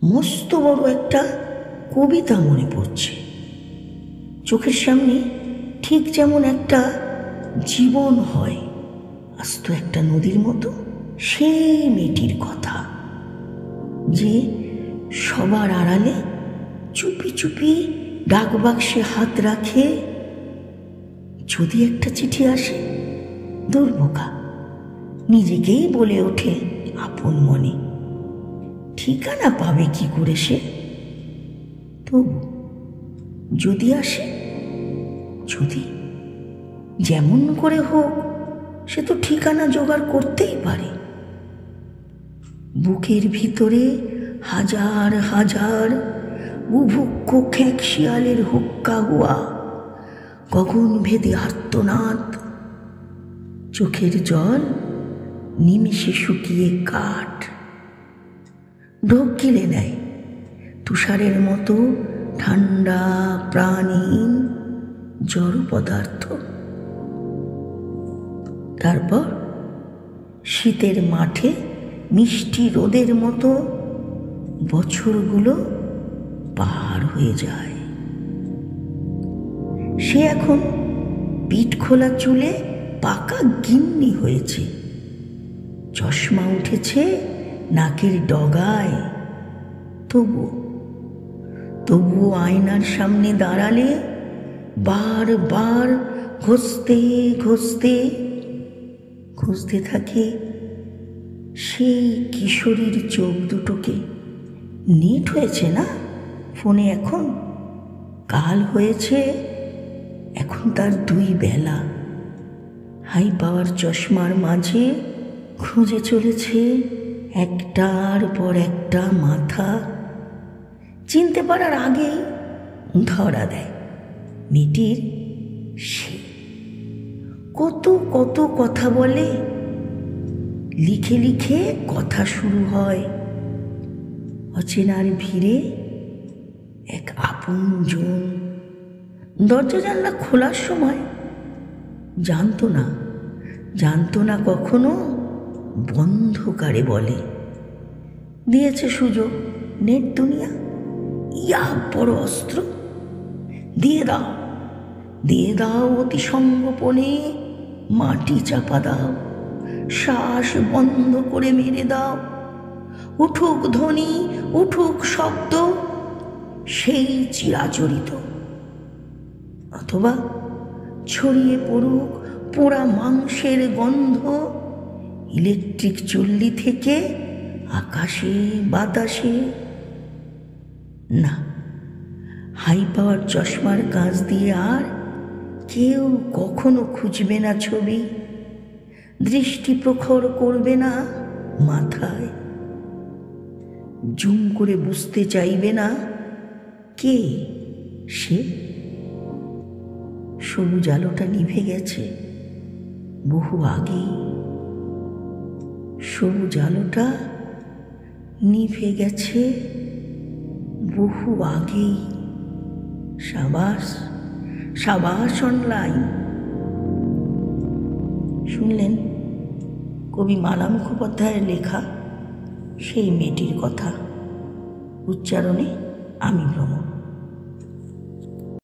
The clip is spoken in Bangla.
মস্ত বড় একটা কবিতা মনে পড়ছে। চোখের সামনে ঠিক যেমন একটা জীবন হয়, আস্ত একটা নদীর মতো। সেই মেয়েটির কথা, যে সবার আড়ালে চুপি চুপি ডাক বাক্সে হাত রাখে। যদি একটা চিঠি আসে, দুর্বোকা নিজেকেই বলে ওঠে আপন মনে, ঠিকানা পাবে কি করে সে? তবু যদি আসে, যদি যেমন করে হোক, সে তো ঠিকানা জোগাড় করতেই পারে। বুকের ভিতরে হাজার হাজার বুভুক্ষ খ্যাক শিয়ালের হুক্কা হুয়া, গগন ভেদে আর্তনাদ, চোখের জল নিমেষে শুকিয়ে কাঠ, ঢোক গিলে নেয় তুষারের মতো ঠান্ডা প্রাণহীন জড় পদার্থ। তারপর শীতের মাঠে মিষ্টি রোদের মতো বছরগুলো পার হয়ে যায়। সে এখন পিঠ খোলা চুলে পাকা গিন্নি হয়েছে, চশমা উঠেছে নাকের ডগায়। তবুও আয়নার সামনে দাঁড়ালে বারবার ঘষতে থাকে সেই কিশোরীর চোখ দুটোকে। নেট হয়েছে না ফোনে এখন? কাল হয়েছে, এখন তার 2 বেলা। হাই পাওয়ার চশমার মাঝে খুঁজে চলেছে একটার পর একটা মাথা। চিনতে পারার আগেই ধরা দেয় মেয়েটির সে। কত কত কথা বলে, লিখে লিখে কথা শুরু হয়। অচেনার ভিড়ে এক আপনজন। দরজা জানলা খোলার সময় জানতো না কখনো বন্ধকারে বলে। দিয়েছে সুযোগ নেট দুনিয়া, ইয়া বড় অস্ত্র। দিয়ে দাও অতি সঙ্গোপনে, মাটি চাপা দাও, শ্বাস বন্ধ করে মেরে দাও। উঠুক ধ্বনি, উঠুক শব্দ, সেই চিরাচরিত। অথবা ছড়িয়ে পড়ুক পোড়া মাংসের গন্ধ, ইলেকট্রিক চুল্লি থেকে আকাশে বাতাসে। না, হাই পাওয়ার চশমার কাঁচ দিয়ে আর কেউ কখনো খুঁজবে না ছবি, দৃষ্টি প্রখর করবে না মাথায়, জুম করে বুঝতে চাইবে না কে সে। সবুজ আলোটা নিভে গেছে বহু আগেই, সবুজ আলোটা নিভে গেছে বহু আগেই। সাবাস অনলাইন। শুনলেন কবি মালা মুখোপাধ্যায়ের লেখা সেই মেয়েটির কথা, উচ্চারণে আমি ভ্রমণ।